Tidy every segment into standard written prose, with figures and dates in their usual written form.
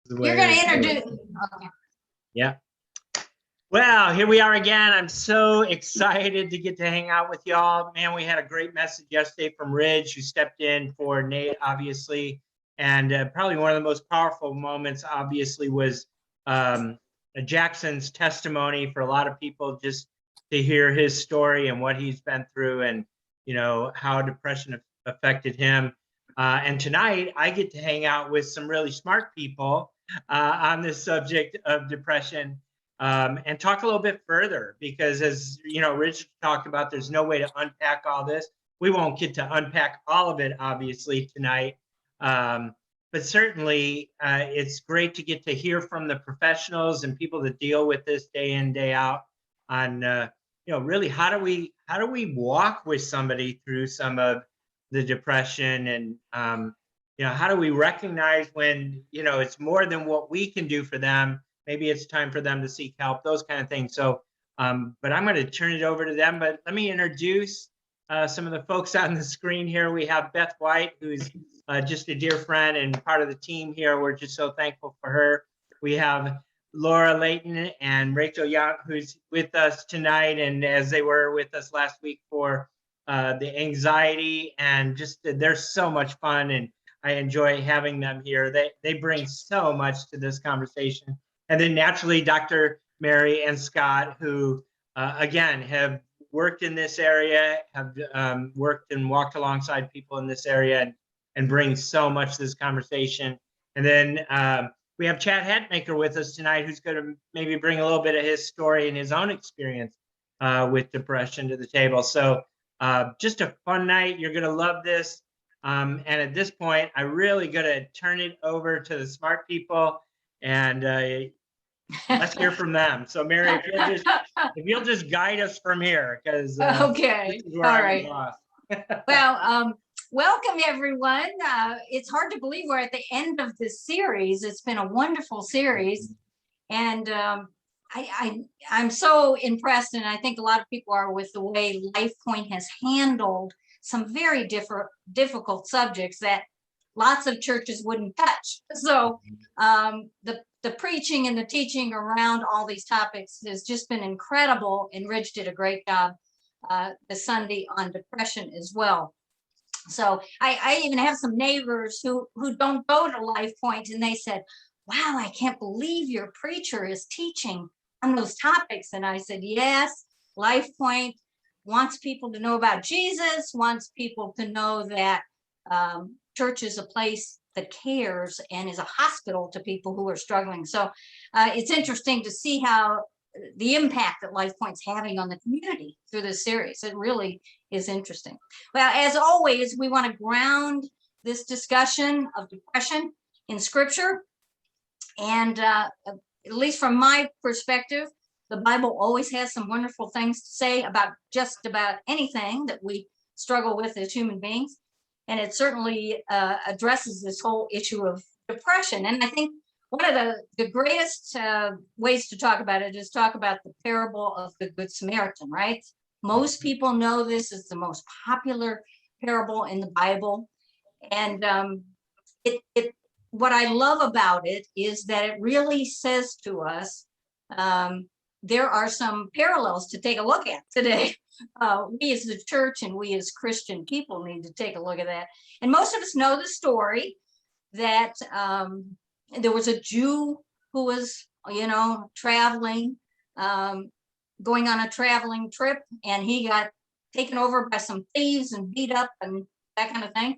You're going to introduce. Okay. Yeah. Well, here we are again. I'm so excited to get to hang out with y'all. Man, we had a great message yesterday from Ridge, who stepped in for Nate, obviously. And probably one of the most powerful moments, obviously, was Jackson's testimony for a lot of people, just to hear his story and what he's been through, and how depression affected him. And tonight, I get to hang out with some really smart people on this subject of depression. And talk a little bit further, because as Rich talked about, there's no way to unpack all this. We won't get to unpack all of it, obviously, tonight. But certainly, it's great to get to hear from the professionals and people that deal with this day in, day out on, really how do we walk with somebody through some of the depression, and how do we recognize when it's more than what we can do for them. Maybe it's time for them to seek help, those kind of things. So, but I'm going to turn it over to them. But let me introduce some of the folks on the screen here. We have Beth White, who's just a dear friend and part of the team here. We're just so thankful for her. We have Laura Layton and Rachel Young, who's with us tonight, and as they were with us last week for the anxiety, and just they're so much fun, and I enjoy having them here. They bring so much to this conversation. And then naturally, Dr. Mary and Scott, who, again, have worked in this area, have worked and walked alongside people in this area, and bring so much to this conversation. And then we have Chad Hatmaker with us tonight, who's going to maybe bring a little bit of his story and his own experience with depression to the table. So just a fun night. You're going to love this. And at this point, I'm really going to turn it over to the smart people, and let's hear from them. So, Mary, if you'll just guide us from here, because okay, all right. Well, welcome everyone. It's hard to believe we're at the end of this series. It's been a wonderful series, and I'm so impressed, and I think a lot of people are, with the way LifePoint has handled some very difficult subjects that lots of churches wouldn't touch. So the preaching and the teaching around all these topics has just been incredible, and Rich did a great job the Sunday on depression as well. So I even have some neighbors who don't go to LifePoint, and they said, wow, I can't believe your preacher is teaching on those topics. And I said, yes, LifePoint wants people to know about Jesus, wants people to know that church is a place that cares and is a hospital to people who are struggling. So it's interesting to see how the impact that LifePoint's having on the community through this series. It really is interesting. Well, as always, we want to ground this discussion of depression in Scripture. And at least from my perspective, the Bible always has some wonderful things to say about just about anything that we struggle with as human beings. And it certainly addresses this whole issue of depression. And I think one of the greatest ways to talk about it is talk about the parable of the Good Samaritan, right? Most people know this is the most popular parable in the Bible. And what I love about it is that it really says to us, there are some parallels to take a look at today. We as the church and we as Christian people need to take a look at that. And most of us know the story that there was a Jew who was, traveling, going on a traveling trip, and he got taken over by some thieves and beat up and that kind of thing.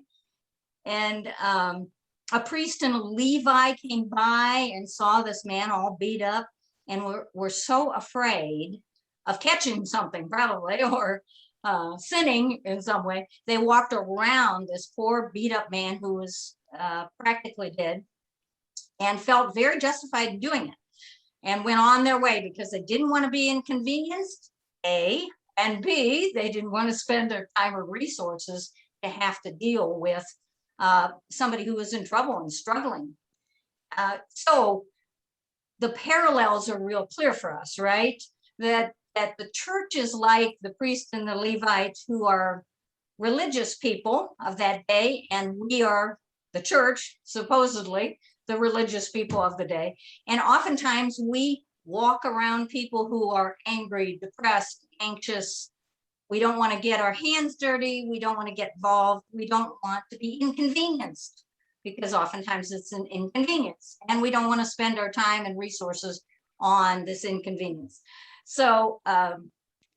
And a priest and a Levi came by and saw this man all beat up, and were so afraid of catching something, probably, or sinning in some way. They walked around this poor beat up man who was practically dead, and felt very justified in doing it, and went on their way because they didn't want to be inconvenienced, A, and B, they didn't want to spend their time or resources to have to deal with somebody who was in trouble and struggling. So the parallels are real clear for us, right? That the church is like the priests and the Levites, who are religious people of that day, and we are the church, supposedly, the religious people of the day. And oftentimes we walk around people who are angry, depressed, anxious. We don't want to get our hands dirty. We don't want to get involved. We don't want to be inconvenienced, because oftentimes it's an inconvenience, and we don't want to spend our time and resources on this inconvenience. So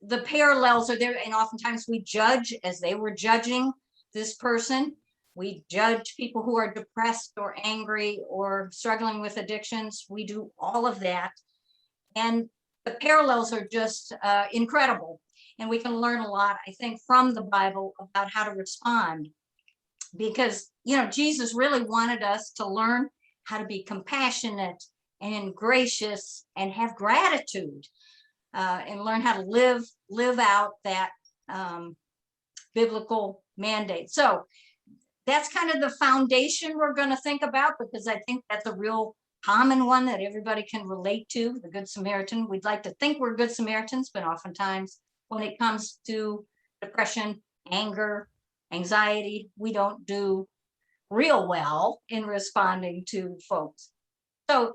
the parallels are there, and oftentimes we judge as they were judging this person. We judge people who are depressed or angry or struggling with addictions. We do all of that. And the parallels are just incredible. And we can learn a lot, I think, from the Bible about how to respond. Because, you know, Jesus really wanted us to learn how to be compassionate and gracious and have gratitude, and learn how to live out that biblical mandate. So that's kind of the foundation we're going to think about, because I think that's a real common one that everybody can relate to, the Good Samaritan. We'd like to think we're Good Samaritans, but oftentimes when it comes to depression, anger, anxiety, we don't do real well in responding to folks. So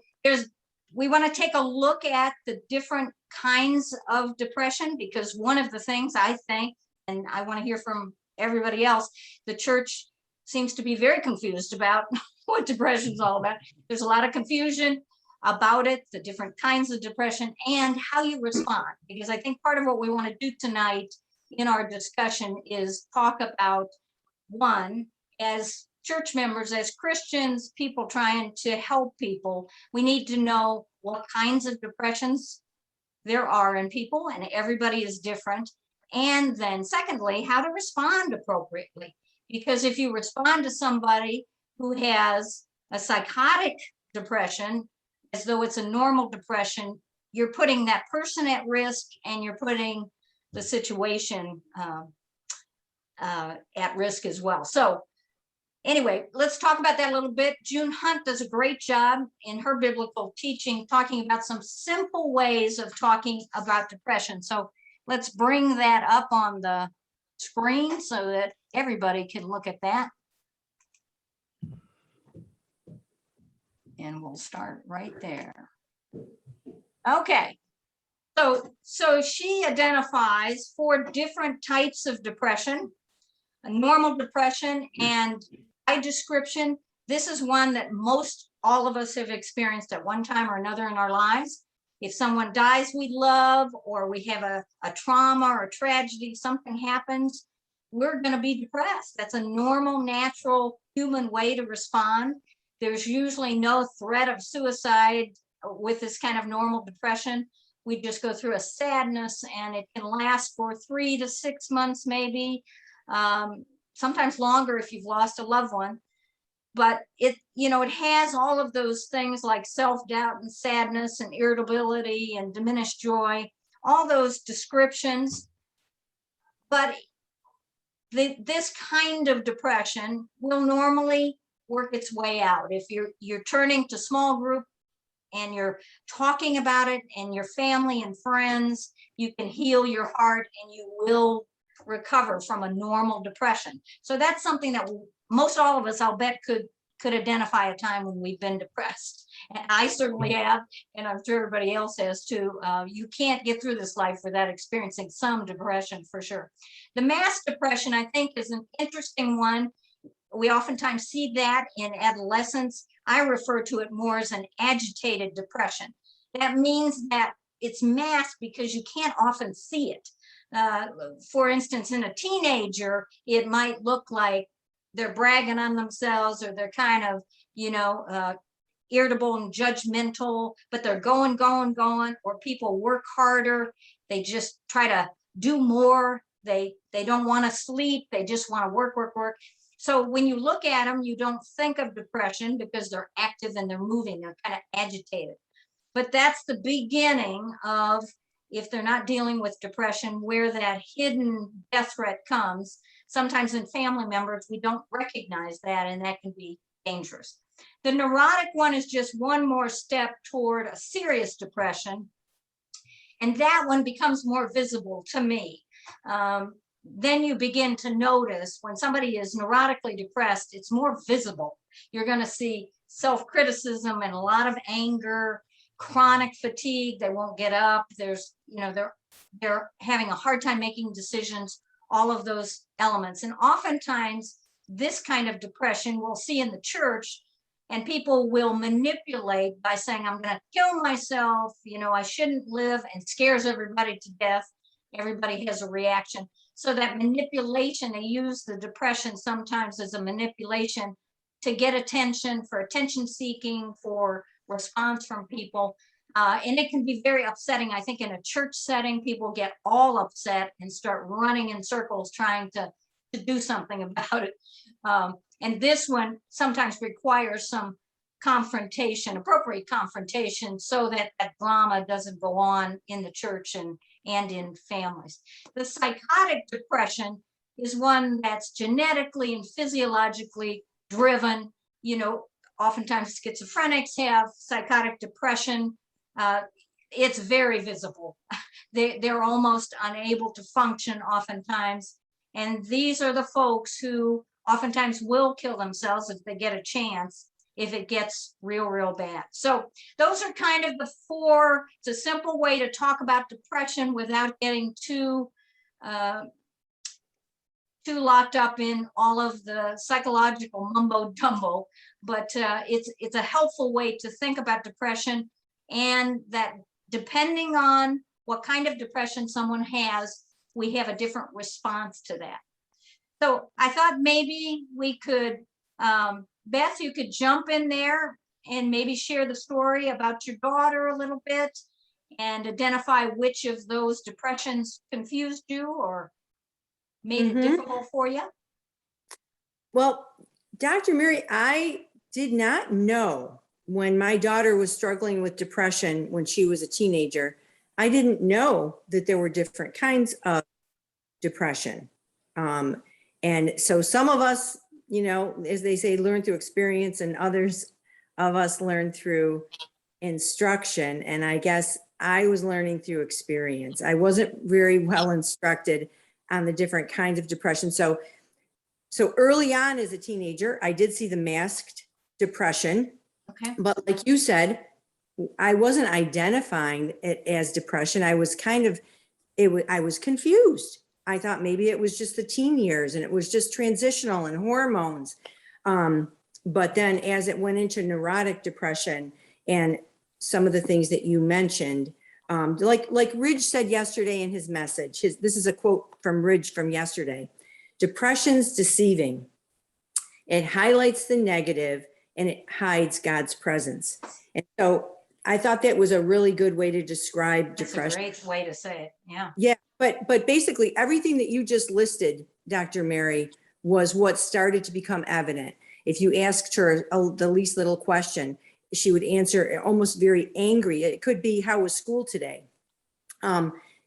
we want to take a look at the different kinds of depression, because one of the things I think, and I want to hear from everybody else, the church seems to be very confused about what depression is all about. There's a lot of confusion about it, the different kinds of depression, and how you respond. Because I think part of what we want to do tonight in our discussion is talk about, one, as church members, as Christians, people trying to help people, we need to know what kinds of depressions there are in people, and everybody is different. And then secondly, how to respond appropriately. Because if you respond to somebody who has a psychotic depression as though it's a normal depression, you're putting that person at risk, and you're putting the situation at risk as well. So anyway, let's talk about that a little bit. June Hunt does a great job in her biblical teaching, talking about some simple ways of talking about depression. So let's bring that up on the screen so that everybody can look at that. And we'll start right there. Okay. So she identifies 4 different types of depression: a normal depression, and by description, this is one that all of us have experienced at one time or another in our lives. If someone dies we love, or we have a trauma or a tragedy, something happens, we're going to be depressed. That's a normal, natural human way to respond. There's usually no threat of suicide with this kind of normal depression. We just go through a sadness, and it can last for 3 to 6 months, maybe, sometimes longer if you've lost a loved one. But it has all of those things like self-doubt and sadness and irritability and diminished joy, all those descriptions. But this kind of depression will normally work its way out. If you're turning to small group and you're talking about it and your family and friends, you can heal your heart, and you will recover from a normal depression. So that's something that most all of us, I'll bet, could identify a time when we've been depressed. And I certainly have, and I'm sure everybody else has too. You can't get through this life without experiencing some depression, for sure. The mass depression, I think, is an interesting one. We oftentimes see that in adolescence. I refer to it more as an agitated depression. That means that it's masked because you can't often see it. For instance, in a teenager, it might look like they're bragging on themselves, or they're kind of, irritable and judgmental, but they're going, or people work harder. They just try to do more. They don't want to sleep. They just want to work. So when you look at them, you don't think of depression because they're active and they're moving. They're kind of agitated. But that's the beginning of, if they're not dealing with depression, where that hidden death threat comes. Sometimes in family members, we don't recognize that, and that can be dangerous. The neurotic one is just one more step toward a serious depression, and that one becomes more visible to me. Then you begin to notice when somebody is neurotically depressed, it's more visible. You're going to see self-criticism and a lot of anger, chronic fatigue. They won't get up. There's, they're having a hard time making decisions, all of those elements. And oftentimes this kind of depression we'll see in the church, and people will manipulate by saying, I'm going to kill myself, I shouldn't live, and scares everybody to death. Everybody has a reaction. So that manipulation, they use the depression sometimes as a manipulation to get attention, for attention seeking, for response from people. And it can be very upsetting. I think in a church setting, people get all upset and start running in circles trying to do something about it. And this one sometimes requires some confrontation, appropriate confrontation, so that that drama doesn't go on in the church and in families. The psychotic depression is one that's genetically and physiologically driven. Oftentimes schizophrenics have psychotic depression. It's very visible. They're almost unable to function oftentimes. And these are the folks who oftentimes will kill themselves if they get a chance, if it gets real bad. So those are kind of the four. It's a simple way to talk about depression without getting too locked up in all of the psychological mumbo jumbo, but it's a helpful way to think about depression, and that depending on what kind of depression someone has, we have a different response to that. So I thought maybe we could, Beth, you could jump in there and maybe share the story about your daughter a little bit and identify which of those depressions confused you or made it difficult for you. Well, Dr. Mary, I did not know when my daughter was struggling with depression when she was a teenager. I didn't know that there were different kinds of depression. And so some of us, as they say, learn through experience, and others of us learn through instruction. And I guess I was learning through experience. I wasn't very well instructed on the different kinds of depression. So early on as a teenager, I did see the masked depression. Okay. But like you said, I wasn't identifying it as depression. I was I was confused. I thought maybe it was just the teen years and it was just transitional and hormones. But then as it went into neurotic depression and some of the things that you mentioned, like Ridge said yesterday in his message, this is a quote from Ridge from yesterday: depression's deceiving. It highlights the negative and it hides God's presence. And so I thought that was a really good way to describe depression. That's a great way to say it. Yeah. Yeah. But basically everything that you just listed, Dr. Mary, was what started to become evident. If you asked her the least little question, she would answer almost very angry. It could be, how was school today?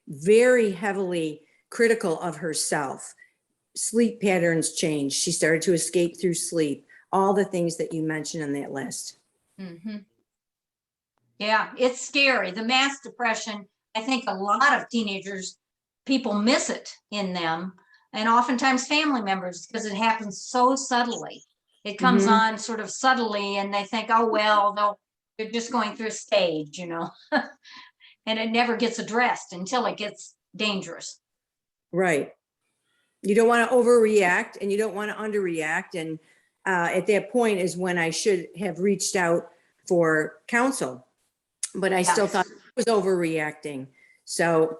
Very heavily critical of herself. Sleep patterns changed. She started to escape through sleep. All the things that you mentioned on that list. Mm-hmm. Yeah, it's scary. The mass depression, I think a lot of teenagers, people miss it in them, and oftentimes family members, because it happens so subtly. It comes on sort of subtly, and they think, oh, well, they're just going through a stage, and it never gets addressed until it gets dangerous. Right. You don't want to overreact and you don't want to underreact. And at that point is when I should have reached out for counsel, but I still thought I was overreacting. So,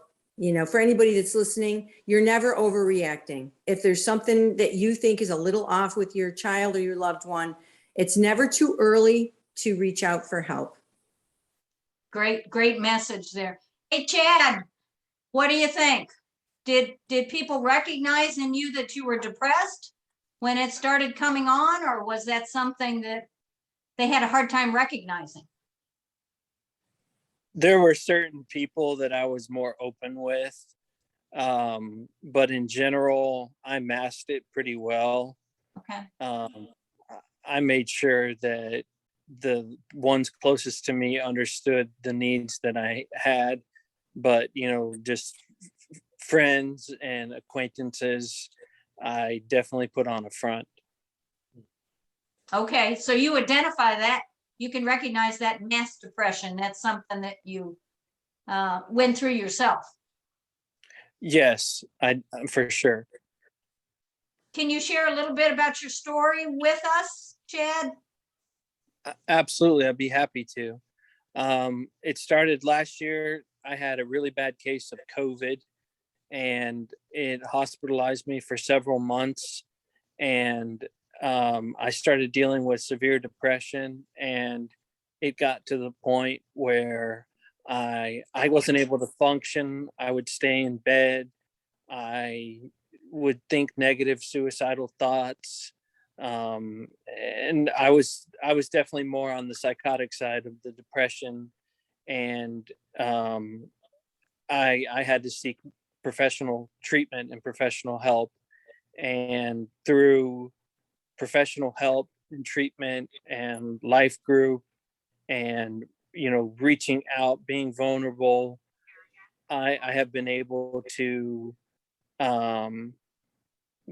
for anybody that's listening, you're never overreacting. If there's something that you think is a little off with your child or your loved one, it's never too early to reach out for help. Great message there. Hey, Chad, what do you think? Did people recognize in you that you were depressed when it started coming on, or was that something that they had a hard time recognizing? There were certain people that I was more open with, but in general, I masked it pretty well. Okay. I made sure that the ones closest to me understood the needs that I had, but just friends and acquaintances, I definitely put on a front. Okay, so you identify that, you can recognize that mass depression. That's something that you went through yourself. Yes, for sure. Can you share a little bit about your story with us, Chad? Absolutely, I'd be happy to. It started last year. I had a really bad case of COVID, and it hospitalized me for several months. And I started dealing with severe depression, and it got to the point where I wasn't able to function. I would stay in bed. I would think negative suicidal thoughts. And I was definitely more on the psychotic side of the depression. And I had to seek professional treatment and professional help. And through professional help and treatment and life group and, reaching out, being vulnerable, I have been able to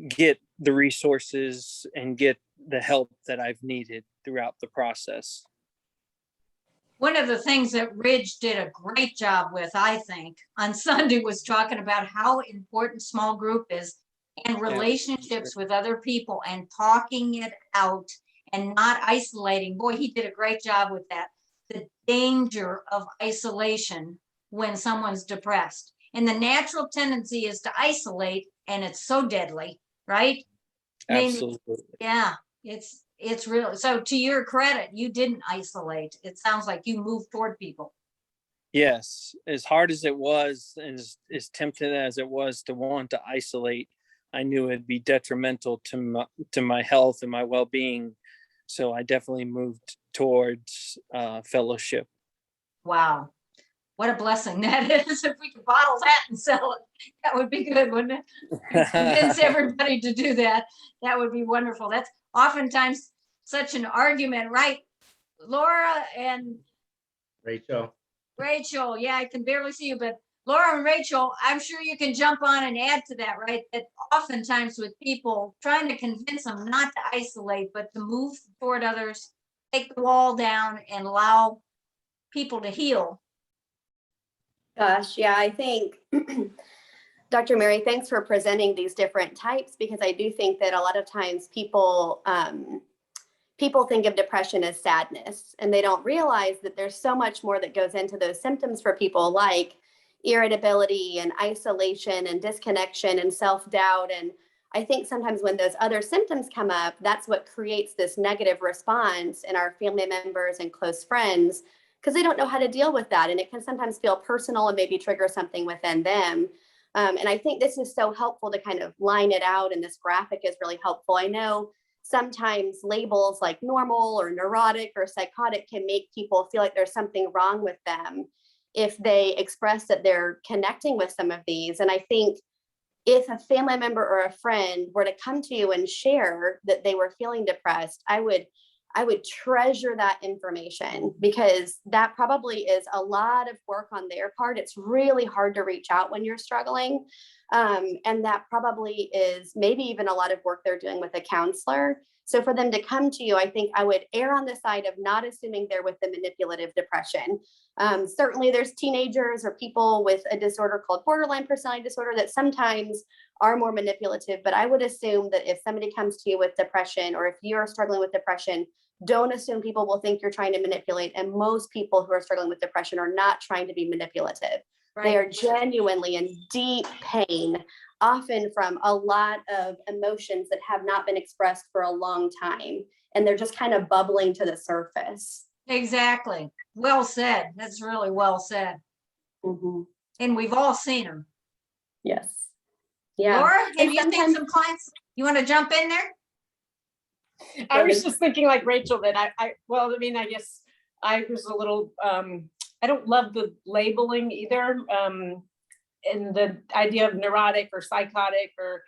get the resources and get the help that I've needed throughout the process. One of the things that Ridge did a great job with, I think, on Sunday was talking about how important small group is and relationships with other people and talking it out and not isolating. Boy, he did a great job with that. The danger of isolation when someone's depressed. And the natural tendency is to isolate, and it's so deadly, right? Absolutely. Yeah, it's real. So to your credit, you didn't isolate. It sounds like you moved toward people. Yes, as hard as it was, as tempted as it was to want to isolate, I knew it'd be detrimental to my health and my well-being. So I definitely moved towards fellowship. Wow. What a blessing that is. If we could bottle that and sell it, that would be good, wouldn't it? Convince everybody to do that. That would be wonderful. That's oftentimes such an argument, right? Laura and Rachel. Yeah, I can barely see you, but Laura and Rachel, I'm sure you can jump on and add to that, right? That oftentimes with people trying to convince them not to isolate, but to move toward others, take the wall down and allow people to heal. Gosh, yeah, I think, Dr. Mary, thanks for presenting these different types, because I do think that a lot of times people think of depression as sadness, and they don't realize that there's so much more that goes into those symptoms for people, like irritability and isolation and disconnection and self-doubt. And I think sometimes when those other symptoms come up, that's what creates this negative response in our family members and close friends, because they don't know how to deal with that. And it can sometimes feel personal and maybe trigger something within them. And I think this is so helpful to kind of line it out. And this graphic is really helpful. I know sometimes labels like normal or neurotic or psychotic can make people feel like there's something wrong with them if they express that they're connecting with some of these. And I think if a family member or a friend were to come to you and share that they were feeling depressed, I would treasure that information, because that probably is a lot of work on their part. It's really hard to reach out when you're struggling. And that probably is maybe even a lot of work they're doing with a counselor. So for them to come to you, I think I would err on the side of not assuming they're with the manipulative depression. Certainly there's teenagers or people with a disorder called borderline personality disorder that sometimes are more manipulative, but I would assume that if somebody comes to you with depression, or if you're struggling with depression, don't assume people will think you're trying to manipulate. And most people who are struggling with depression are not trying to be manipulative. Right. They are genuinely in deep pain, often from a lot of emotions that have not been expressed for a long time. And they're just kind of bubbling to the surface. Exactly. Well said. That's really well said. Mm-hmm. And we've all seen them. Yes. Yeah. Laura, have you seen some clients? You want to jump in there? I was just thinking like Rachel that I guess I was a little, I don't love the labeling either. And the idea of neurotic or psychotic, or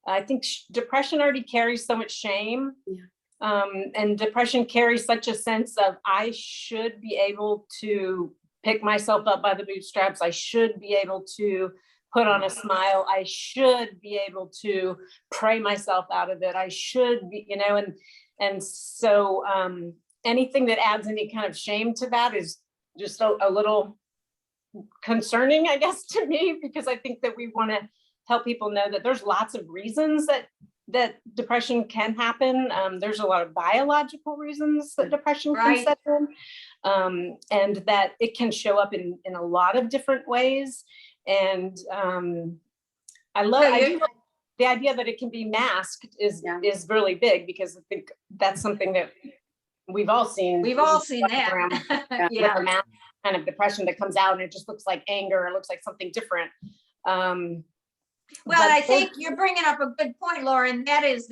I think depression already carries so much shame. Yeah. And depression carries such a sense of, I should be able to pick myself up by the bootstraps. I should be able to put on a smile. I should be able to pray myself out of it. I should be, and so anything that adds any kind of shame to that is just a little concerning, I guess, to me, because I think that we want to help people know that there's lots of reasons that depression can happen. There's a lot of biological reasons that depression can set in, and that it can show up in a lot of different ways. And I do like the idea that it can be masked is really big, because I think that's something that we've all seen. We've all seen that. Yeah. Mask kind of depression that comes out and it just looks like anger. It looks like something different. Well, I think you're bringing up a good point, Laura, and that is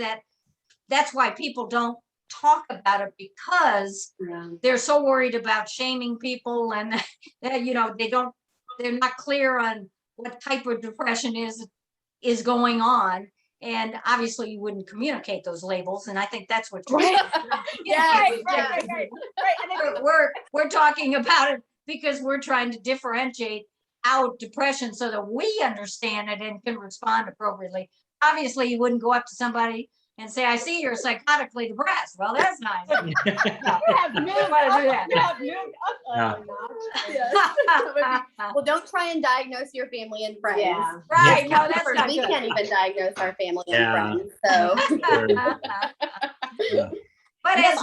that's why people don't talk about it, because they're so worried about shaming people, and they're not clear on what type of depression is going on. And obviously you wouldn't communicate those labels. And I think that's what you're saying. Right. We're talking about it because we're trying to differentiate out depression so that we understand it and can respond appropriately. Obviously, you wouldn't go up to somebody and say, I see you're psychotically depressed. Well, that's nice. You have Well, don't try and diagnose your family and friends. Yeah. Right. No, that's not we good. can't even diagnose our family and friends. So But as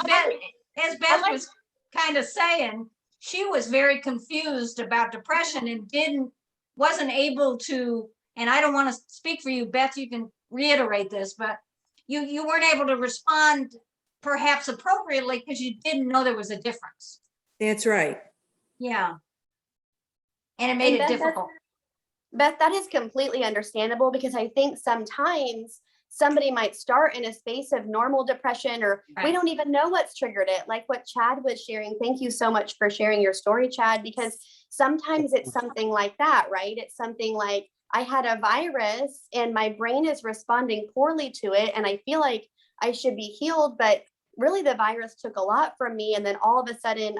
Beth was kind of saying, she was very confused about depression and wasn't able to, and I don't want to speak for you, Beth, you can reiterate this, but you weren't able to respond perhaps appropriately because you didn't know there was a difference. That's right. Yeah. And it made it difficult. Beth, that is completely understandable, because I think sometimes somebody might start in a space of normal depression, or we don't even know what's triggered it. Like what Chad was sharing. Thank you so much for sharing your story, Chad, because sometimes it's something like that, right? It's something like, I had a virus and my brain is responding poorly to it, and I feel like I should be healed, but really the virus took a lot from me. And then all of a sudden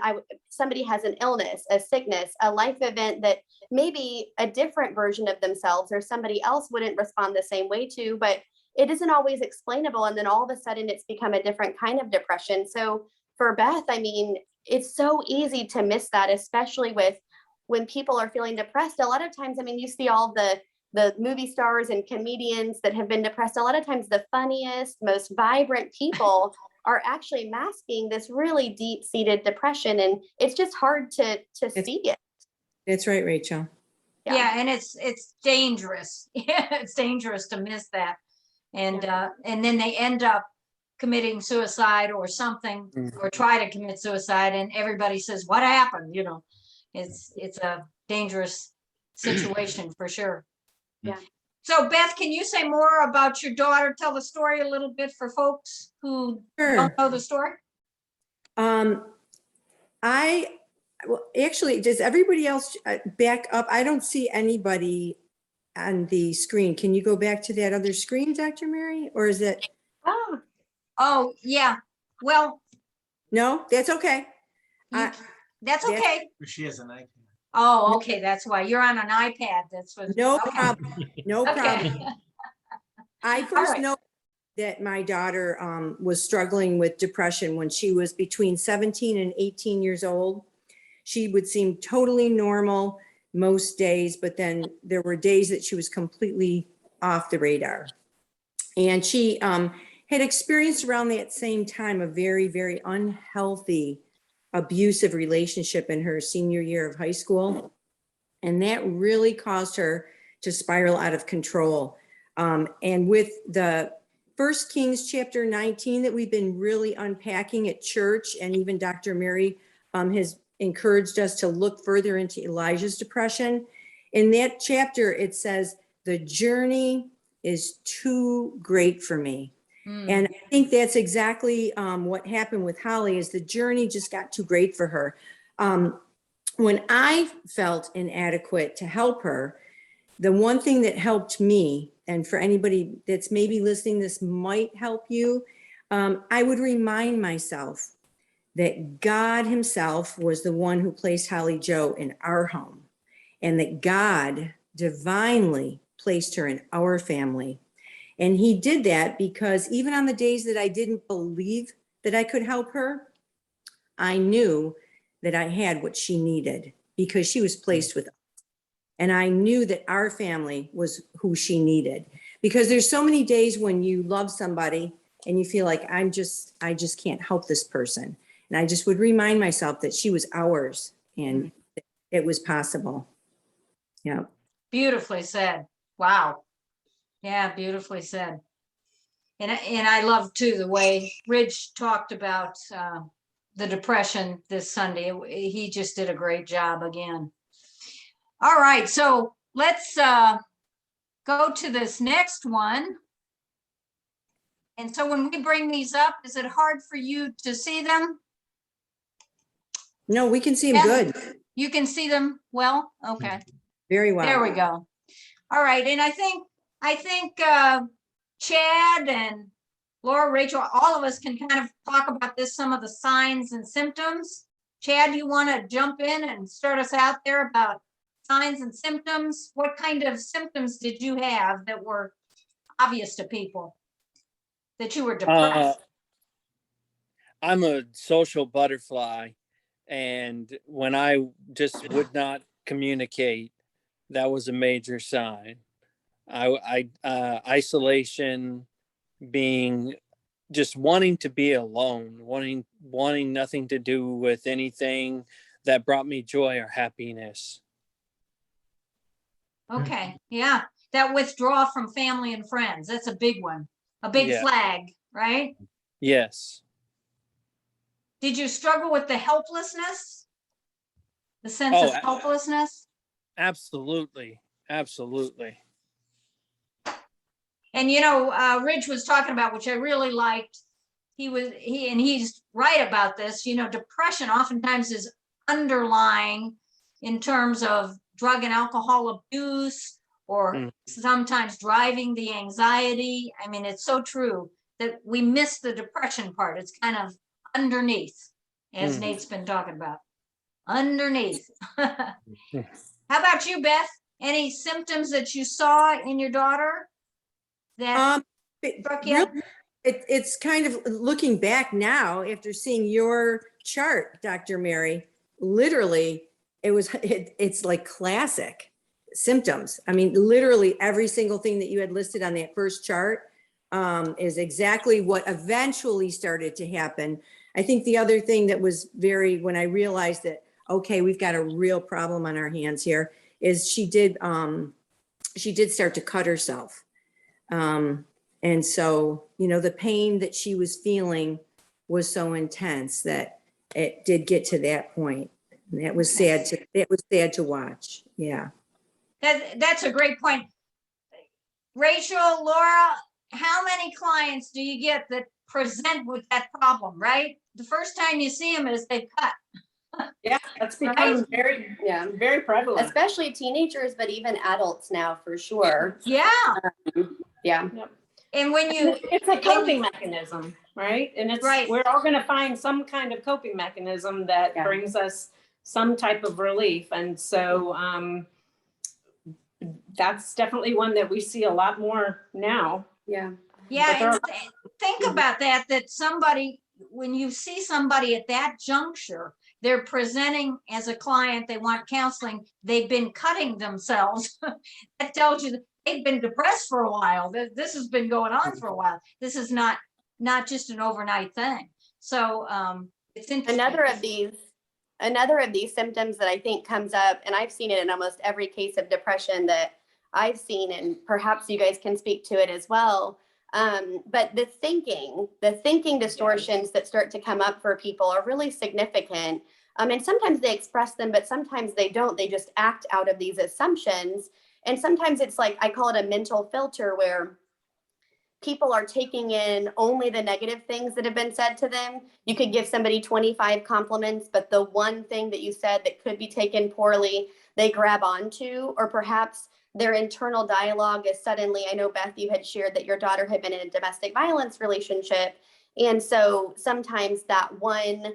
somebody has an illness, a sickness, a life event that maybe a different version of themselves or somebody else wouldn't respond the same way to, but it isn't always explainable. And then all of a sudden it's become a different kind of depression. So for Beth, I mean, it's so easy to miss that, especially with when people are feeling depressed. A lot of times, I mean, you see all the movie stars and comedians that have been depressed. A lot of times the funniest, most vibrant people are actually masking this really deep-seated depression. And it's just hard to see it. That's right, Rachel. Yeah, and it's dangerous. It's dangerous to miss that. And then they end up committing suicide or something, or try to commit suicide, and everybody says, what happened? It's a dangerous situation for sure. Yeah. So Beth, can you say more about your daughter? Tell the story a little bit for folks who don't know the story. Actually, does everybody else back up? I don't see anybody on the screen. Can you go back to that other screen, Dr. Mary? Or is it? Oh, yeah. Well, no, that's okay. that's okay. She has an iPad. Oh, okay. That's why you're on an iPad. That's what. No okay. problem. No Okay. problem. I first know that my daughter was struggling with depression when she was between 17 and 18 years old. She would seem totally normal most days, but then there were days that she was completely off the radar. And she had experienced around that same time a very, very unhealthy, abusive relationship in her senior year of high school. And that really caused her to spiral out of control. And with the 1 Kings chapter 19 that we've been really unpacking at church, and even Dr. Mary has encouraged us to look further into Elijah's depression. In that chapter, it says, the journey is too great for me. And I think that's exactly what happened with Holly, is the journey just got too great for her. When I felt inadequate to help her, the one thing that helped me, and for anybody that's maybe listening, this might help you, I would remind myself that God himself was the one who placed Holly Joe in our home, and that God divinely placed her in our family. And he did that because even on the days that I didn't believe that I could help her, I knew that I had what she needed because she was placed with us. And I knew that our family was who she needed, because there's so many days when you love somebody and you feel like I just can't help this person. And I just would remind myself that she was ours and it was possible. Yeah. Beautifully said. Wow. Yeah, beautifully said. And I love too the way Ridge talked about the depression this Sunday. He just did a great job again. All right, so let's go to this next one. And so when we bring these up, is it hard for you to see them? No, we can see him Yeah. good. You can see them well? Okay. Very well. There we go. All right, and I think Chad and Laura, Rachel, all of us can kind of talk about this, some of the signs and symptoms. Chad, you want to jump in and start us out there about signs and symptoms? What kind of symptoms did you have that were obvious to people that you were depressed? I'm a social butterfly, and when I just would not communicate, that was a major sign. Isolation, being just wanting to be alone, wanting nothing to do with anything that brought me joy or happiness. Okay, yeah, that withdrawal from family and friends, that's a big one, a big flag, right? Yes. Did you struggle with the helplessness? The sense of helplessness? Absolutely. Absolutely. And Ridge was talking about, which I really liked, he's right about this, depression oftentimes is underlying in terms of drug and alcohol abuse, or sometimes driving the anxiety. I mean, it's so true that we miss the depression part. It's kind of underneath, as Nate's been talking about. Underneath. How about you, Beth? Any symptoms that you saw in your daughter that struck you? It's kind of looking back now after seeing your chart, Dr. Mary, literally it's like classic symptoms. I mean, literally every single thing that you had listed on that first chart is exactly what eventually started to happen. I think the other thing that was when I realized that, okay, we've got a real problem on our hands here, is she did start to cut herself. And so, the pain that she was feeling was so intense that it did get to that point. And that was sad to watch. Yeah. That's a great point. Rachel, Laura, how many clients do you get that present with that problem, right? The first time you see them is they cut. Yeah, that's become very prevalent. Especially teenagers, but even adults now for sure. Yeah. Yeah. Yep. And it's a coping mechanism, right? And it's right. We're all going to find some kind of coping mechanism that brings us some type of relief. And so that's definitely one that we see a lot more now. Yeah. Yeah. And think about that somebody, when you see somebody at that juncture, they're presenting as a client, they want counseling, they've been cutting themselves. That tells you that they've been depressed for a while. This has been going on for a while. This is not just an overnight thing. So it's interesting. Another of these symptoms that I think comes up, and I've seen it in almost every case of depression that I've seen, and perhaps you guys can speak to it as well. But the thinking distortions that start to come up for people are really significant. And sometimes they express them, but sometimes they don't. They just act out of these assumptions. And sometimes it's like, I call it a mental filter, where people are taking in only the negative things that have been said to them. You could give somebody 25 compliments, but the one thing that you said that could be taken poorly, they grab onto, or perhaps their internal dialogue is suddenly, I know Beth, you had shared that your daughter had been in a domestic violence relationship. And so sometimes that one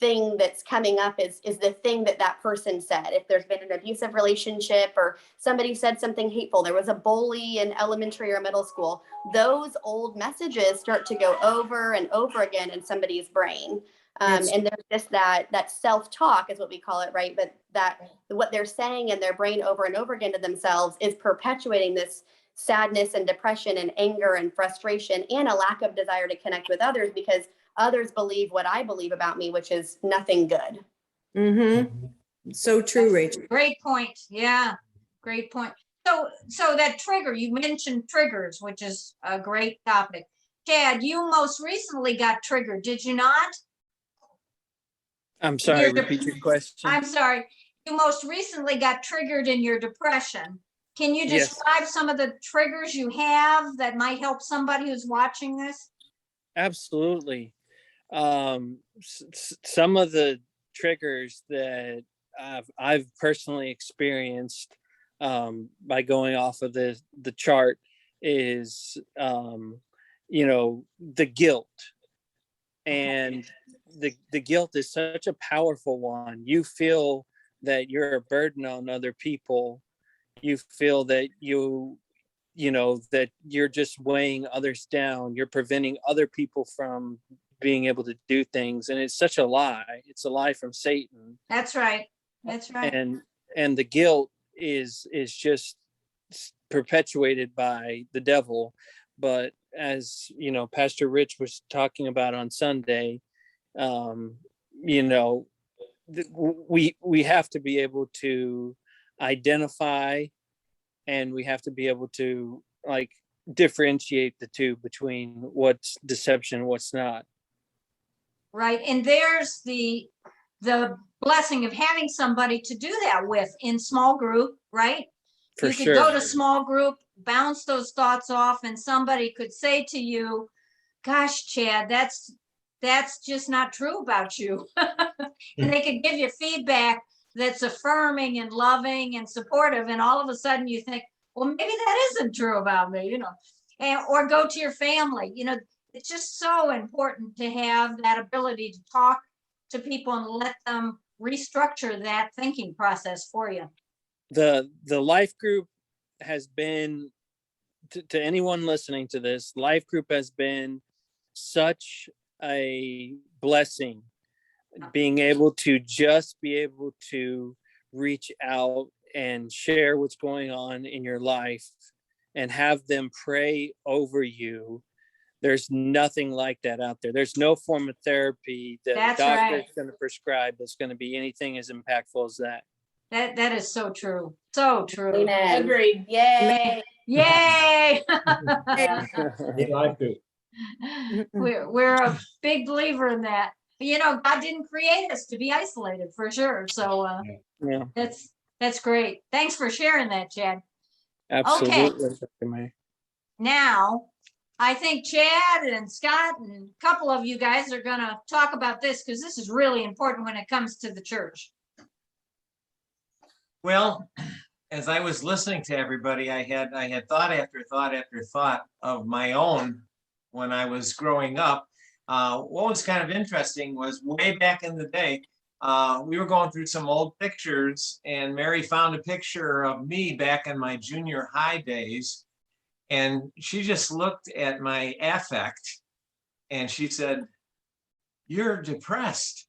thing that's coming up is the thing that person said. If there's been an abusive relationship or somebody said something hateful, there was a bully in elementary or middle school, those old messages start to go over and over again in somebody's brain. And there's just that self-talk is what we call it, right? But that what they're saying in their brain over and over again to themselves is perpetuating this sadness and depression and anger and frustration and a lack of desire to connect with others because others believe what I believe about me, which is nothing good. Mm-hmm. So true, Rachel. Great point. Yeah, great point. So that trigger, you mentioned triggers, which is a great topic. Chad, you most recently got triggered, did you not? I'm sorry, repeat your question. I'm sorry. You most recently got triggered in your depression. Can you Yes. describe some of the triggers you have that might help somebody who's watching this? Absolutely. Some of the triggers that I've personally experienced by going off of the chart is the guilt. And the guilt is such a powerful one. You feel that you're a burden on other people. You feel that that you're just weighing others down. You're preventing other people from being able to do things. And it's such a lie. It's a lie from Satan. That's right. That's right. And the guilt is just perpetuated by the devil. But as Pastor Rich was talking about on Sunday, we have to be able to identify, and we have to be able to differentiate the two between what's deception and what's not. Right. And there's the blessing of having somebody to do that with in small group, right? For you could sure. go to small group, bounce those thoughts off, and somebody could say to you, gosh, Chad, that's just not true about you. And they could give you feedback that's affirming and loving and supportive. And all of a sudden you think, well, maybe that isn't true about me, or go to your family. It's just so important to have that ability to talk to people and let them restructure that thinking process for you. The life group has been, to anyone listening to this, life group has been such a blessing. Being able to reach out and share what's going on in your life and have them pray over you. There's nothing like that out there. There's no form of therapy that a doctor is going to prescribe that's going to be anything as impactful as that. That is so true. So true. Amen. Agreed. Yay. Yay. Life group. We're a big believer in that. God didn't create us to be isolated, for sure. So Yeah, that's great. Thanks for sharing that, Chad. absolutely. Okay. Now, I think Chad and Scott and a couple of you guys are going to talk about this because this is really important when it comes to the church. Well, as I was listening to everybody, I had thought after thought after thought of my own when I was growing up. What was kind of interesting was way back in the day, we were going through some old pictures, and Mary found a picture of me back in my junior high days. And she just looked at my affect and she said, "You're depressed."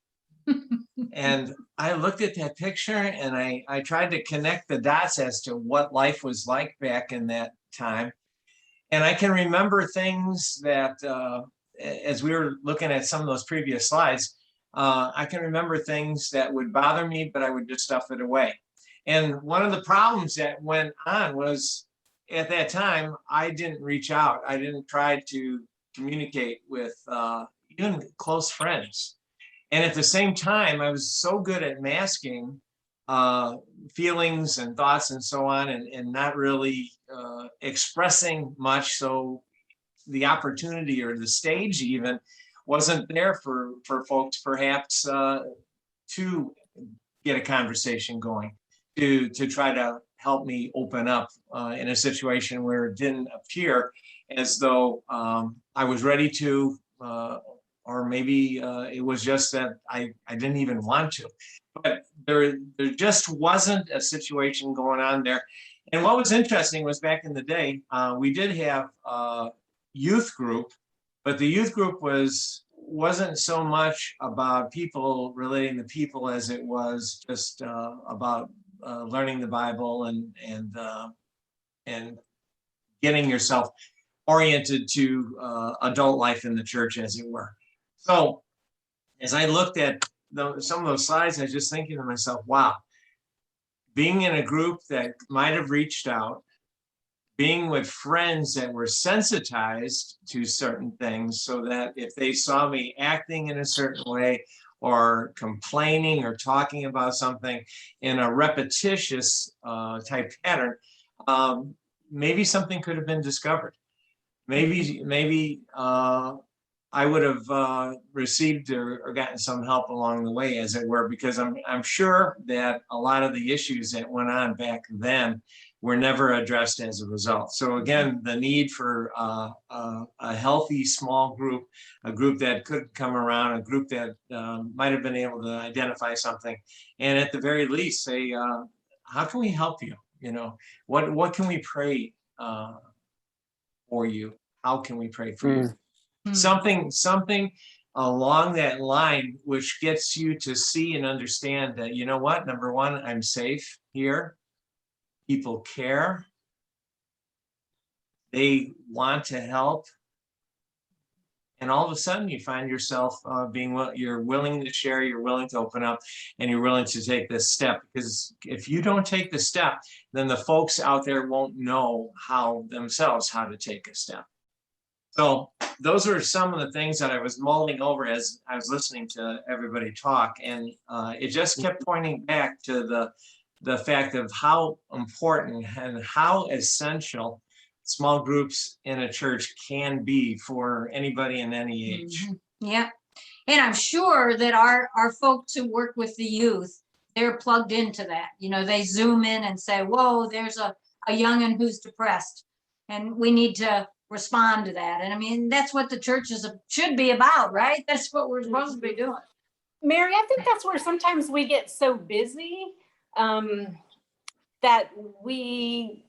And I looked at that picture and I tried to connect the dots as to what life was like back in that time. And I can remember things that, as we were looking at some of those previous slides, I can remember things that would bother me, but I would just stuff it away. And one of the problems that went on was at that time, I didn't reach out. I didn't try to communicate with even close friends. And at the same time, I was so good at masking feelings and thoughts and so on, and not really expressing much. So the opportunity or the stage even wasn't there for folks perhaps to get a conversation going, to try to help me open up in a situation where it didn't appear as though I was ready to, or maybe it was just that I didn't even want to. But there just wasn't a situation going on there. And what was interesting was back in the day, we did have a youth group, but the youth group wasn't so much about people relating to people as it was just about learning the Bible and getting yourself oriented to adult life in the church, as it were. So as I looked at some of those slides, I was just thinking to myself, wow, being in a group that might have reached out, being with friends that were sensitized to certain things, so that if they saw me acting in a certain way or complaining or talking about something in a repetitious type pattern, maybe something could have been discovered. Maybe I would have received or gotten some help along the way, as it were, because I'm sure that a lot of the issues that went on back then were never addressed as a result. So again, the need for a healthy small group, a group that could come around, a group that might have been able to identify something, and at the very least say, how can we help you? You know, what can we pray for you? How can we pray for you? Something along that line, which gets you to see and understand that, you know what, number one, I'm safe here. People care. They want to help. And all of a sudden you find yourself you're willing to share, you're willing to open up, and you're willing to take this step. Because if you don't take the step, then the folks out there won't know how to take a step. So those are some of the things that I was mulling over as I was listening to everybody talk. And it just kept pointing back to the fact of how important and how essential small groups in a church can be for anybody in any age. Yeah. And I'm sure that our folks who work with the youth, they're plugged into that. You know, they zoom in and say, whoa, there's a young'un who's depressed, and we need to respond to that. And I mean, that's what the church should be about, right? That's what we're supposed to be doing. Mary, I think that's where sometimes we get so busy that we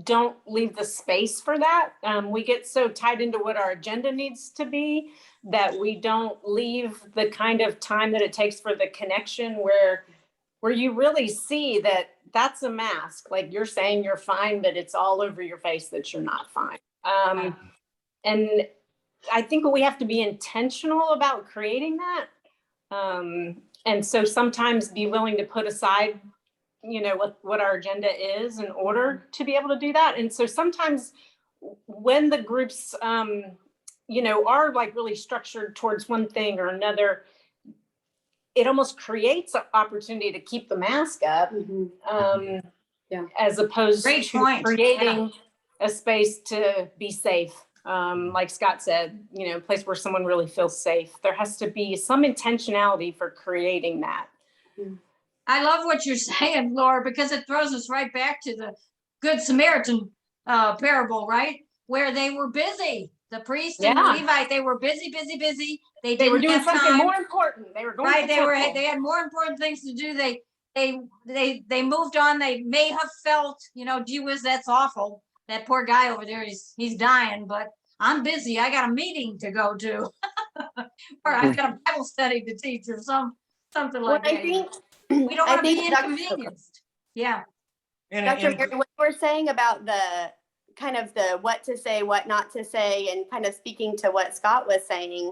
don't leave the space for that. We get so tied into what our agenda needs to be that we don't leave the kind of time that it takes for the connection where you really see that that's a mask. Like you're saying you're fine, but it's all over your face that you're not fine. And I think we have to be intentional about creating that. And so sometimes be willing to put aside, you know, what our agenda is in order to be able to do that. And so sometimes when the groups, you know, are like really structured towards one thing or another, it almost creates an opportunity to keep the mask up, as opposed to creating a space to be safe. Like Scott said, you know, a place where someone really feels safe. There has to be some intentionality for creating that. I love what you're saying, Laura, because it throws us right back to the Good Samaritan parable, right? Where they were busy. The priest and the Levite, they were busy. They were doing something more important. They were going to the temple. They had more important things to do. They moved on. They may have felt, you know, gee whiz, that's awful. That poor guy over there, he's dying, but I'm busy. I got a meeting to go to, or I've got a Bible study to teach, or something like that. We don't want to be inconvenienced. Yeah. Dr. Mary, what you were saying about the kind of the what to say, what not to say, and kind of speaking to what Scott was saying,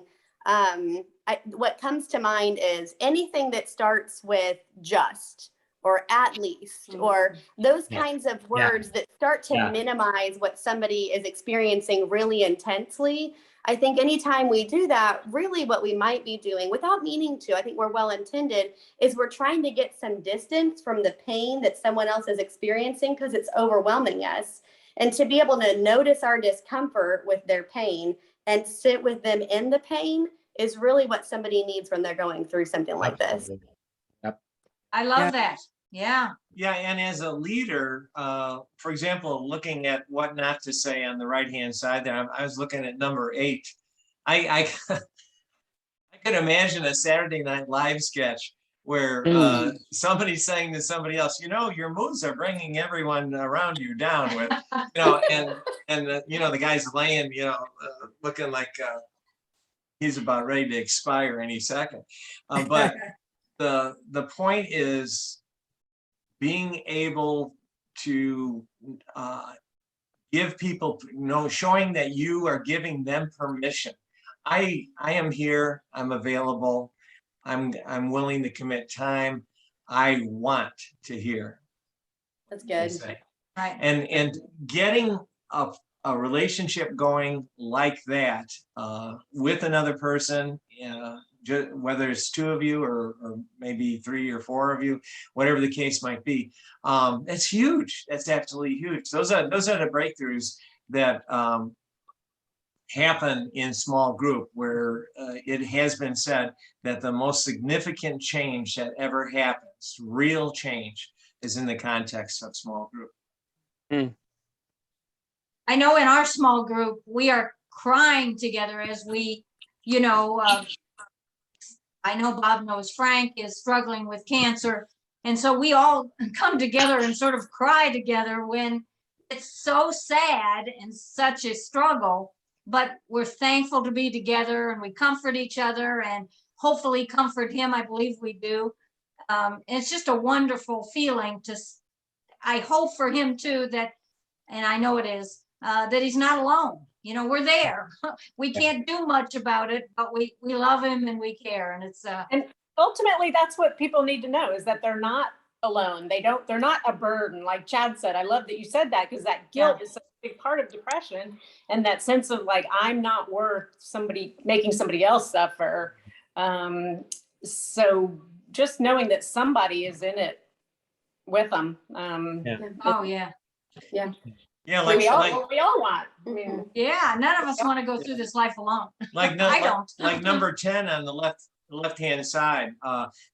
what comes to mind is anything that starts with just, or at least, or those kinds of words that start to minimize what somebody is experiencing really intensely. I think anytime we do that, really what we might be doing without meaning to, I think we're well intended, is we're trying to get some distance from the pain that someone else is experiencing because it's overwhelming us. And to be able to notice our discomfort with their pain and sit with them in the pain is really what somebody needs when they're going through something like this. Yep. I love that. Yeah. Yeah, and as a leader, for example, looking at what not to say on the right-hand side there, I was looking at number 8. I could imagine a Saturday Night Live sketch where somebody's saying to somebody else, you know, your moves are bringing everyone around you down with, you know, and you know, the guy's laying, you know, looking like he's about ready to expire any second. But the point is being able to give people, you know, showing that you are giving them permission. I am here, I'm available, I'm willing to commit time. I want to hear. That's good. Right. And getting a relationship going like that with another person, whether it's two of you or maybe 3 or 4 of you, whatever the case might be, that's huge. That's absolutely huge. Those are the breakthroughs that happen in small group, where it has been said that the most significant change that ever happens, real change, is in the context of small group. I know in our small group, we are crying together as we, you know, I know Bob knows Frank is struggling with cancer. And so we all come together and sort of cry together when it's so sad and such a struggle, but we're thankful to be together and we comfort each other and hopefully comfort him. I believe we do. And it's just a wonderful feeling I hope for him too, that, and I know it is, that he's not alone. You know, we're there. We can't do much about it, but we love him and we care. And it's and ultimately that's what people need to know, is that they're not alone. They're not a burden. Like Chad said, I love that you said that, because that guilt is such a big part of depression, and that sense of like, I'm not worth making somebody else suffer. So just knowing that somebody is in it with them. oh yeah. Yeah, we all want. I mean, Yeah, none of us want to go through this life alone. like I don't. like number 10 on the left-hand side,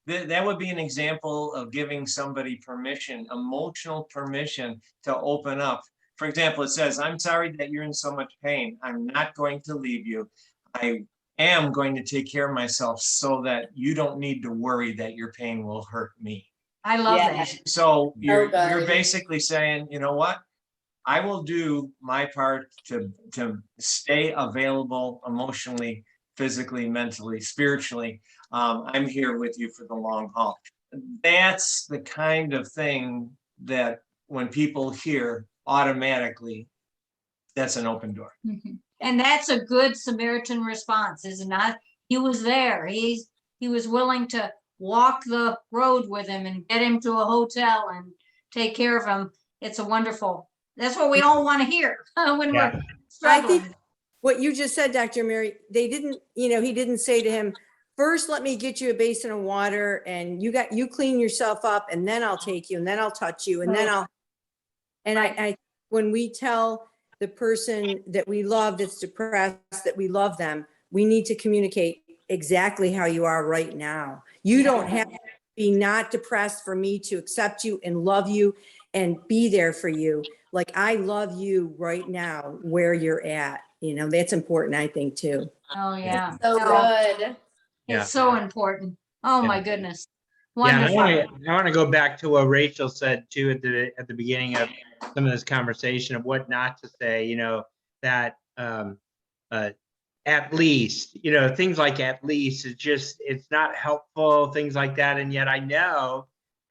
that would be an example of giving somebody permission, emotional permission, to open up. For example, it says, I'm sorry that you're in so much pain. I'm not going to leave you. I am going to take care of myself so that you don't need to worry that your pain will hurt me. I love that. So you're basically saying, you know what? I will do my part to stay available emotionally, physically, mentally, spiritually. I'm here with you for the long haul. That's the kind of thing that when people hear, automatically, that's an open door. And that's a good Samaritan response, is it not? He was there. He was willing to walk the road with him and get him to a hotel and take care of him. It's a wonderful. That's what we all want to hear when we're struggling. I think what you just said, Dr. Mary, they didn't, you know, he didn't say to him, first, let me get you a basin of water and you clean yourself up and then I'll take you and then I'll touch you and then I when we tell the person that we love that's depressed that we love them, we need to communicate exactly how you are right now. You don't have to be not depressed for me to accept you and love you and be there for you. Like, I love you right now where you're at. You know, that's important, I think, too. Oh yeah. So good. It's so important. Oh my goodness. Yeah, Wonderful. I want to go back to what Rachel said too at the beginning of some of this conversation of what not to say. You know, that at least, you know, things like at least, it's not helpful, things like that. And yet I know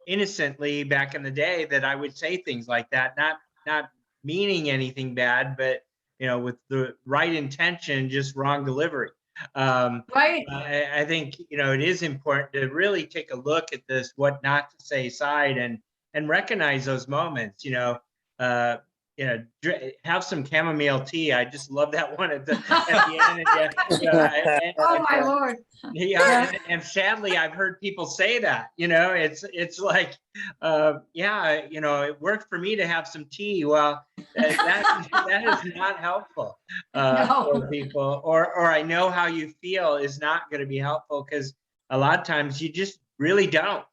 innocently back in the day that I would say things like that, not meaning anything bad, but you know, with the right intention, just wrong delivery. Right. I think, you know, it is important to really take a look at this what not to say side and recognize those moments. You know, have some chamomile tea. I just love that one at the end. Oh my Lord. Yeah, and sadly, I've heard people say that. You know, it's like, yeah, you know, it worked for me to have some tea. Well, that is not helpful for people. Or I know how you feel is not going to be helpful, because a lot of times you just really don't,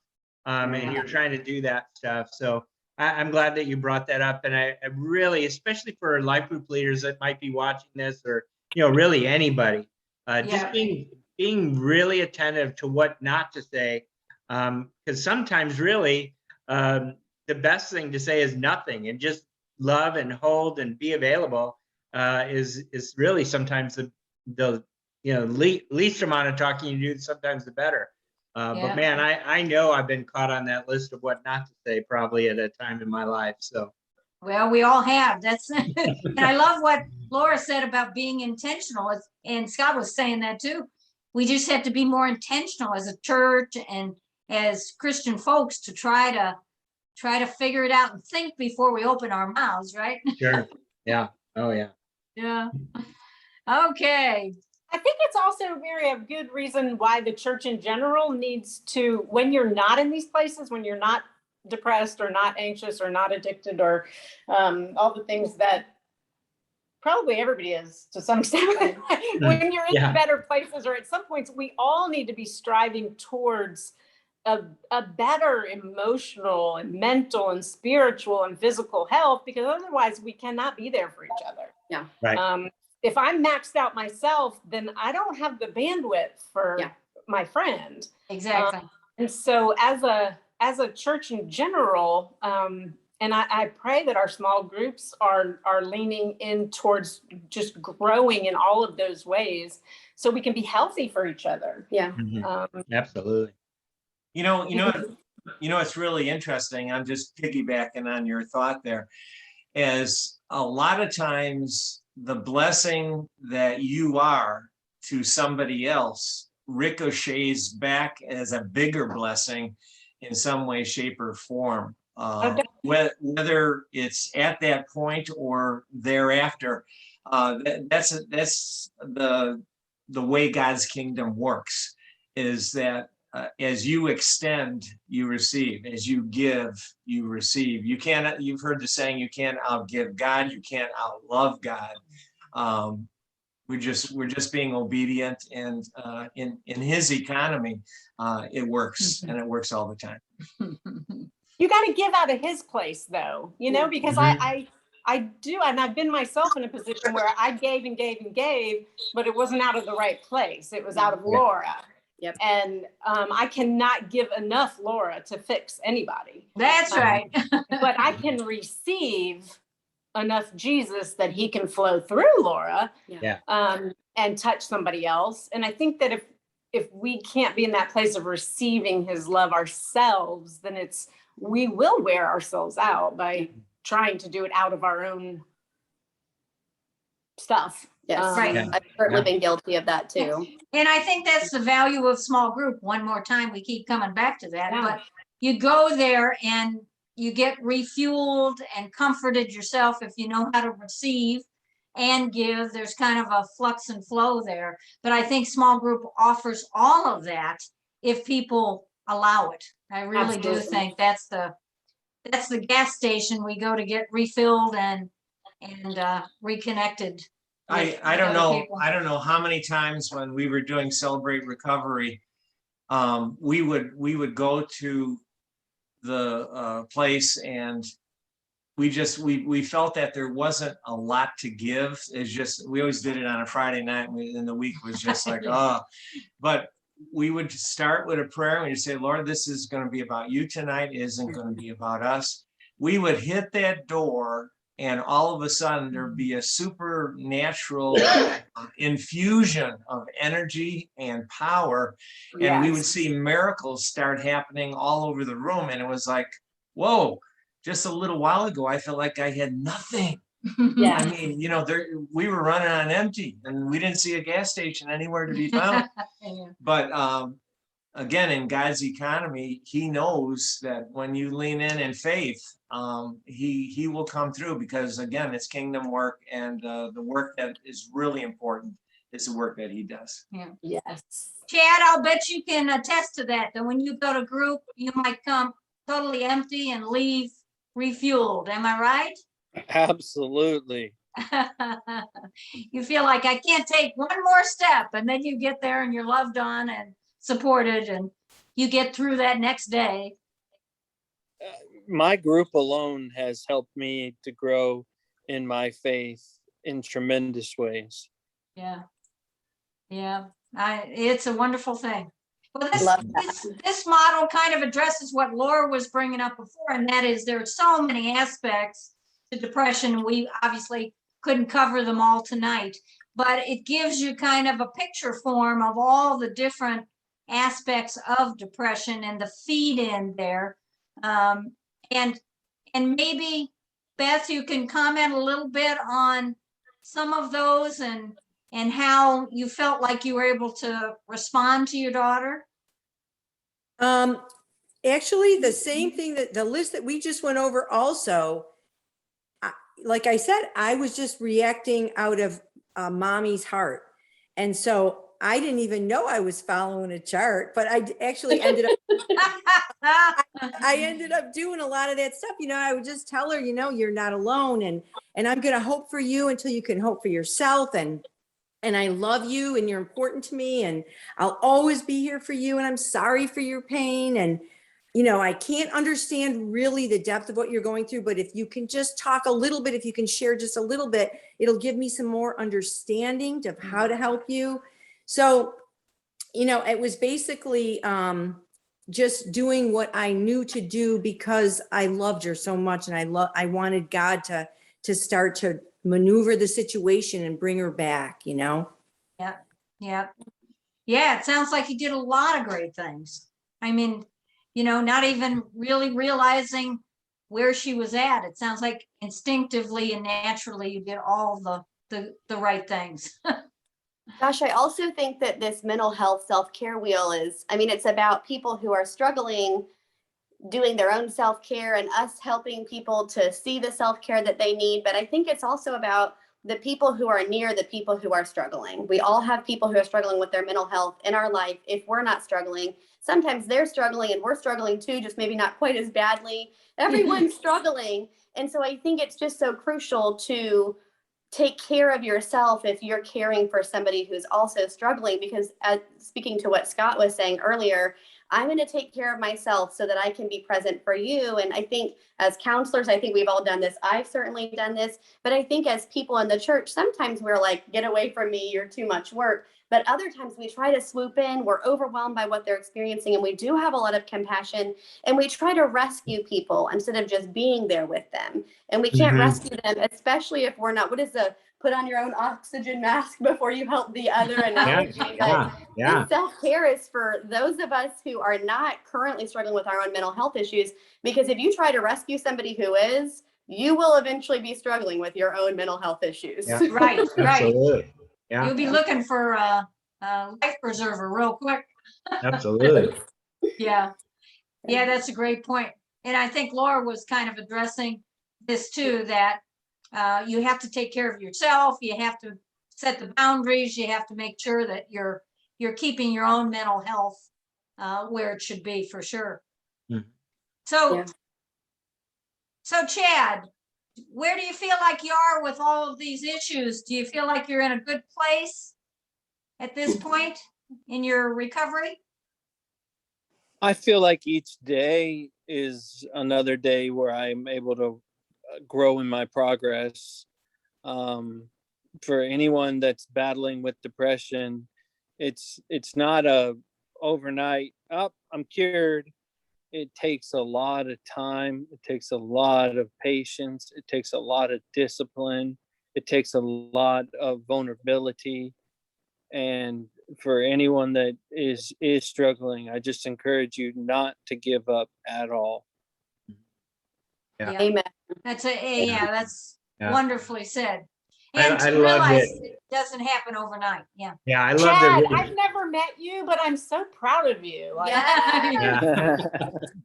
and you're trying to do that stuff. So I'm glad that you brought that up, and I really, especially for life group leaders that might be watching this, or you know, really anybody, just being being really attentive to what not to say, because sometimes really the best thing to say is nothing, and just love and hold and be available is really sometimes the least amount of talking you do, sometimes the better. But man, I know I've been caught on that list of what not to say probably at a time in my life. So well, we all have. That's and I love what Laura said about being intentional, and Scott was saying that too. We just have to be more intentional as a church and as Christian folks to try to figure it out and think before we open our mouths, right? sure. Yeah. Oh yeah. Yeah. Okay. I think it's also very a good reason why the church in general needs to, when you're not in these places, when you're not depressed or not anxious or not addicted or all the things that probably everybody is to some extent, when you're in better places, or at some points, we all need to be striving towards a better emotional and mental and spiritual and physical health, because otherwise we cannot be there for each other. Yeah. Right. If I'm maxed out myself, then I don't have the bandwidth for my friend. Exactly. And so as a church in general, and I pray that our small groups are leaning in towards just growing in all of those ways so we can be healthy for each other. Yeah. Absolutely. It's really interesting. I'm just piggybacking on your thought there. As a lot of times the blessing that you are to somebody else ricochets back as a bigger blessing in some way, shape, or form. Whether it's at that point or thereafter, that's the way God's kingdom works. Is that as you extend, you receive. As you give, you receive. You've heard the saying, you can't outgive God, you can't outlove God. We're just being obedient, and in his economy, it works, and it works all the time. You got to give out of his place though, because I do, and I've been myself in a position where I gave and gave and gave, but it wasn't out of the right place. It was out of Laura. Yep. And I cannot give enough Laura to fix anybody. That's right. But I can receive enough Jesus that he can flow through Laura and touch somebody else. And I think that if we can't be in that place of receiving his love ourselves, then we will wear ourselves out by trying to do it out of our own stuff. Yes, Right. I've certainly been guilty of that too. And I think that's the value of small group. One more time, we keep coming back to that, but you go there and you get refueled and comforted yourself if you know how to receive and give. There's kind of a flux and flow there. But I think small group offers all of that if people allow it. I really do think that's the gas station we go to get refilled and reconnected. I don't know how many times when we were doing Celebrate Recovery, we would go to the place, and we felt that there wasn't a lot to give. It's just, we always did it on a Friday night, and the week was just like, but we would start with a prayer and we'd say, Lord, this is going to be about you tonight. It isn't going to be about us. We would hit that door, and all of a sudden there'd be a supernatural infusion of energy and power. And we would see miracles start happening all over the room. And it was like, whoa, just a little while ago, I felt like I had nothing. Yeah. I mean, we were running on empty, and we didn't see a gas station anywhere to be found. But again, in God's economy, he knows that when you lean in faith, he will come through, because again, it's kingdom work, and the work that is really important is the work that he does. Yes. Chad, I'll bet you can attest to that when you go to group, you might come totally empty and leave refueled. Am I right? Absolutely. You feel like I can't take one more step, and then you get there and you're loved on and supported, and you get through that next day. My group alone has helped me to grow in my faith in tremendous ways. Yeah. It's a wonderful thing. Well, Love that. this model kind of addresses what Laura was bringing up before, and that is there are so many aspects to depression. We obviously couldn't cover them all tonight, but it gives you kind of a picture form of all the different aspects of depression and the feed in there. And maybe Beth, you can comment a little bit on some of those and how you felt like you were able to respond to your daughter. Actually, the same thing, that the list that we just went over also, like I said, I was just reacting out of mommy's heart. And so I didn't even know I was following a chart, but I actually ended up, I ended up doing a lot of that stuff. You know, I would just tell her, you know, you're not alone, and I'm going to hope for you until you can hope for yourself. And I love you, and you're important to me, and I'll always be here for you. And I'm sorry for your pain. And, you know, I can't understand really the depth of what you're going through, but if you can just talk a little bit, if you can share just a little bit, it'll give me some more understanding of how to help you. So, you know, it was basically just doing what I knew to do because I loved her so much, and I wanted God to start to maneuver the situation and bring her back, you know? Yeah. It sounds like you did a lot of great things. I mean, you know, not even really realizing where she was at. It sounds like instinctively and naturally you did all the right things. Gosh, I also think that this mental health self-care wheel is, I mean, it's about people who are struggling, doing their own self-care, and us helping people to see the self-care that they need. But I think it's also about the people who are near the people who are struggling. We all have people who are struggling with their mental health in our life. If we're not struggling, sometimes they're struggling and we're struggling too, just maybe not quite as badly. Everyone's struggling. And so I think it's just so crucial to take care of yourself if you're caring for somebody who's also struggling, because speaking to what Scott was saying earlier, I'm going to take care of myself so that I can be present for you. And I think as counselors, I think we've all done this. I've certainly done this, but I think as people in the church, sometimes we're like, get away from me, you're too much work. But other times we try to swoop in, we're overwhelmed by what they're experiencing, and we do have a lot of compassion, and we try to rescue people instead of just being there with them. And we can't rescue them, especially if we're not, what is the put on your own oxygen mask before you help the other analogy? This self-care is for those of us who are not currently struggling with our own mental health issues, because if you try to rescue somebody who is, you will eventually be struggling with your own mental health issues. Right. Absolutely. Yeah. You'll be looking for a life preserver real quick. Absolutely. Yeah, that's a great point. And I think Laura was kind of addressing this too, that you have to take care of yourself. You have to set the boundaries. You have to make sure that you're keeping your own mental health where it should be, for sure. So Chad, where do you feel like you are with all of these issues? Do you feel like you're in a good place at this point in your recovery? I feel like each day is another day where I'm able to grow in my progress. For anyone that's battling with depression, it's not a overnight, I'm cured. It takes a lot of time. It takes a lot of patience. It takes a lot of discipline. It takes a lot of vulnerability. And for anyone that is struggling, I just encourage you not to give up at all. Amen. That's wonderfully said. And I to realize it doesn't happen overnight. Yeah, I love Chad, that. I've never met you, but I'm so proud of you. Like, yeah.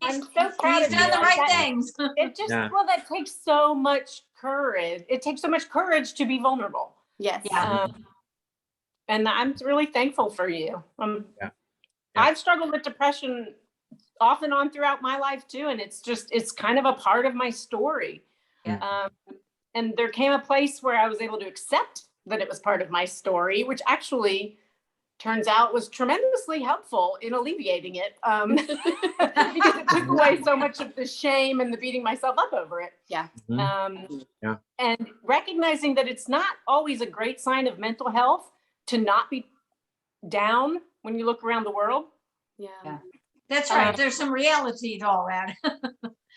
I'm so proud He's of you. done the Like, right that- things. It just, Yeah. well, that takes so much courage. It takes so much courage to be vulnerable. Yes. Yeah. And I'm really thankful for you. Yeah. I've struggled with depression off and on throughout my life too. And it's kind of a part of my story. Yeah. And there came a place where I was able to accept that it was part of my story, which actually turns out was tremendously helpful in alleviating it, because it took away so much of the shame and the beating myself up over it. Yeah. And recognizing that it's not always a great sign of mental health to not be down when you look around the world. Yeah. That's right. There's some reality to all that.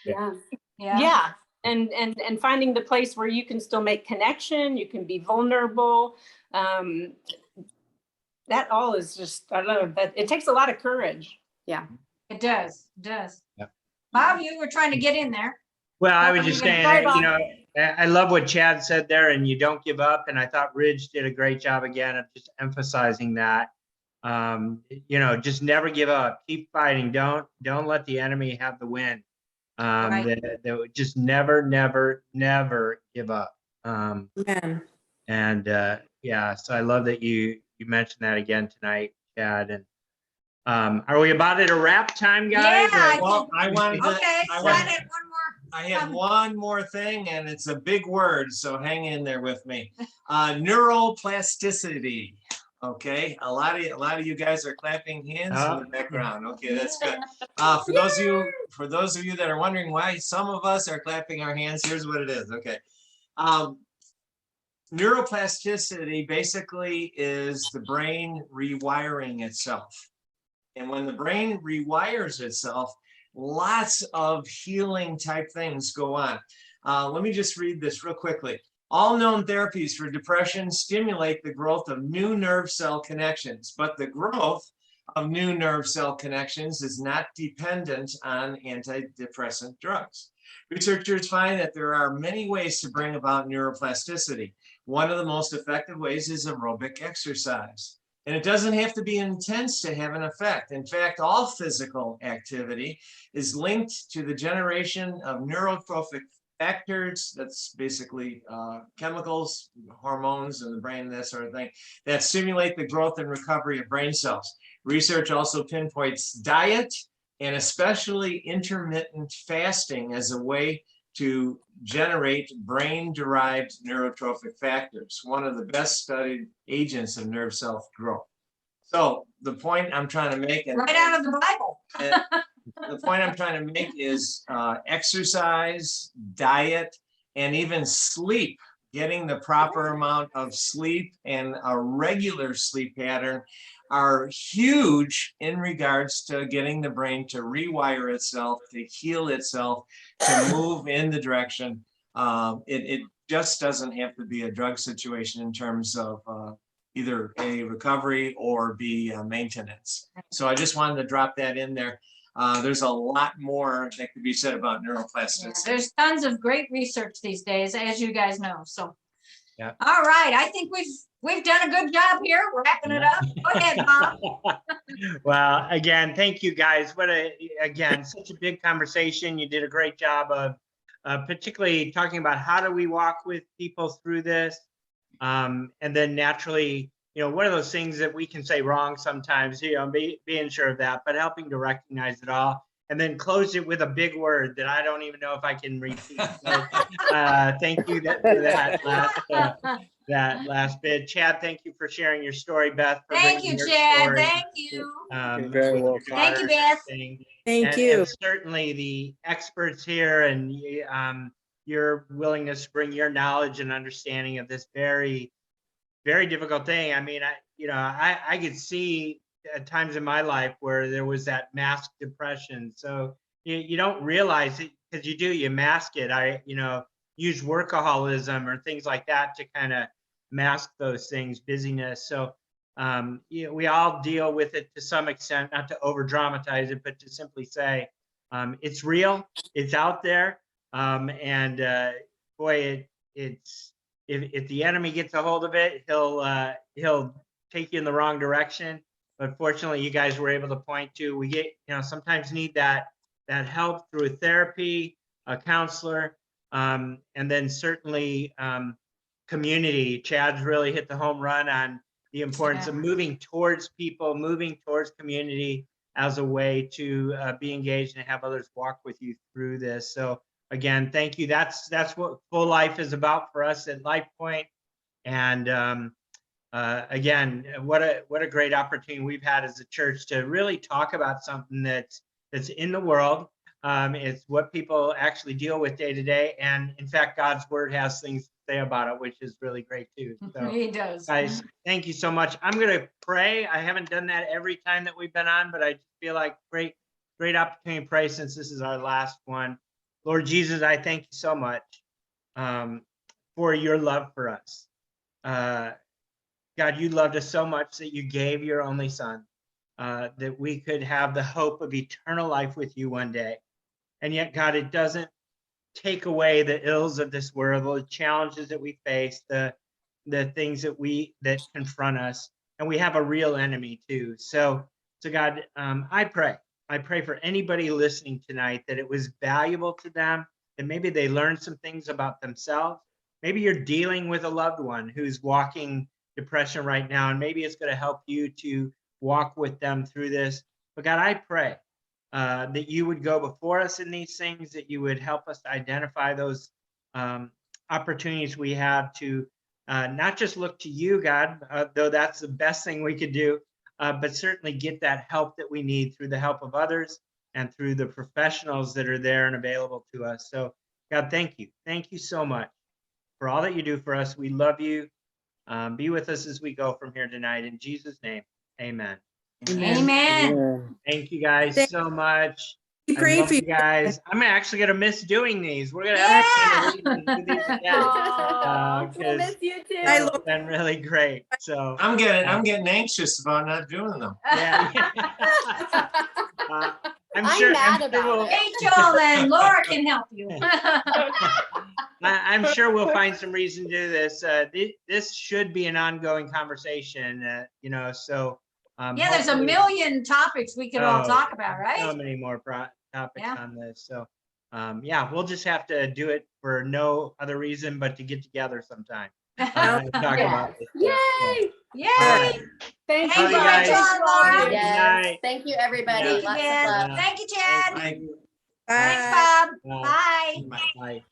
Yeah. Yeah. And finding the place where you can still make connection, you can be vulnerable. That all is just, I love that. It takes a lot of courage. Yeah. It does. It does. Yeah. Bob, you were trying to get in there. Well, I was Bob, just you're gonna- saying, Sorry, you know, I love what Chad said there, and you don't give up. And I thought Ridge did a great job again of just emphasizing that. You know, just never give up. Keep fighting. Don't let the enemy have the win. Right. That just never give up. Amen. And yeah, so I love that you mentioned that again tonight, Chad. And are we about at a wrap time, guys? Yeah, Well, I wanted to, Okay, I so wanted- I had one more. I have one more thing, and it's a big word, so hang in there with me. Neuroplasticity. Okay, a lot of you guys are clapping hands in the background. Okay, that's good. For those of you that are wondering why some of us are clapping our hands, here's what it is. Okay, neuroplasticity basically is the brain rewiring itself, and when the brain rewires itself, lots of healing type things go on. Let me just read this real quickly. All known therapies for depression stimulate the growth of new nerve cell connections, but the growth of new nerve cell connections is not dependent on antidepressant drugs. Researchers find that there are many ways to bring about neuroplasticity. One of the most effective ways is aerobic exercise. And it doesn't have to be intense to have an effect. In fact, all physical activity is linked to the generation of neurotrophic factors. That's basically chemicals, hormones in the brain, that sort of thing, that stimulate the growth and recovery of brain cells. Research also pinpoints diet and especially intermittent fasting as a way to generate brain-derived neurotrophic factors, one of the best studied agents of nerve cell growth. So the point I'm trying to make, Right out of the Bible. the point I'm trying to make is exercise, diet, and even sleep. Getting the proper amount of sleep and a regular sleep pattern are huge in regards to getting the brain to rewire itself, to heal itself, to move in the direction. It just doesn't have to be a drug situation in terms of either a recovery or be maintenance. So I just wanted to drop that in there. There's a lot more that could be said about neuroplasticity. Yeah, there's tons of great research these days, as you guys know. So, Yeah. All right, I think we've done a good job here. We're wrapping it up. Go ahead, Bob. Well, again, thank you guys. Again, such a big conversation. You did a great job of particularly talking about how do we walk with people through this. And then naturally, you know, what are those things that we can say wrong sometimes, you know, being sure of that, but helping to recognize it all. And then close it with a big word that I don't even know if I can repeat. So, thank you for that last bit. Chad, thank you for sharing your story. Beth, for Thank you, bringing your Chad. story, Thank you. You're very with your welcome. Thank you, daughter Beth. and everything. Thank you. And certainly the experts here and your willingness to bring your knowledge and understanding of this very, very difficult thing. I mean, I could see at times in my life where there was that masked depression. So you don't realize it because you mask it. I use workaholism or things like that to kind of mask those things, busyness. So we all deal with it to some extent, not to over dramatize it, but to simply say it's real, it's out there, and boy, it's if the enemy gets a hold of it, he'll take you in the wrong direction. But fortunately, you guys were able to point to, we get, sometimes need that help through a therapy, a counselor, and then certainly community. Chad's really hit the home run on the importance of moving towards people, moving towards community as a way to be engaged and have others walk with you through this. So again, thank you. That's what Full Life is about for us at LifePoint. And again, what a great opportunity we've had as a church to really talk about something that's in the world, It's what people actually deal with day to day. And in fact, God's word has things to say about it, which is really great too. So He does. guys, thank you so much. I'm going to pray. I haven't done that every time that we've been on, but I feel like great opportunity to pray since this is our last one. Lord Jesus, I thank you so much for your love for us. God, you loved us so much that you gave your only son, that we could have the hope of eternal life with you one day. And yet, God, it doesn't take away the ills of this world, the challenges that we face, the things that confront us. And we have a real enemy too. So God, I pray for anybody listening tonight that it was valuable to them, that maybe they learned some things about themselves. Maybe you're dealing with a loved one who's walking depression right now, and maybe it's going to help you to walk with them through this. But God, I pray that you would go before us in these things, that you would help us to identify those opportunities we have to not just look to you, God, though that's the best thing we could do, but certainly get that help that we need through the help of others and through the professionals that are there and available to us. So God, thank you. Thank you so much for all that you do for us. We love you. Be with us as we go from here tonight. In Jesus' name, amen. Amen. Thank you guys so much. We I pray love for you you. guys. I'm actually gonna miss doing these. We're gonna have to do these again. Aw, we'll 'Cause miss you too. I it's been really great. So I'm getting anxious about not doing them. yeah. I'm I'm sure. mad I'm sure about we'll. it. Rachel and Laura can help you. I'm sure we'll find some reason to do this. This should be an ongoing conversation. So. Yeah, there's a hopefully- million topics we could all Oh, talk about, so right? many more topics Yeah. on this. So, we'll just have to do it for no other reason but to get together sometime. And talk about this stuff. Yay! Yay! All right. Thank Thank you, you, guys. Rachel and Laura. Good Yes. night. Thank you, everybody. Thank you, Lots of Ben. love. Yeah. Thank you, Chad. Thank you. Bye. Thanks, Bob. Bye. Bye. Bye.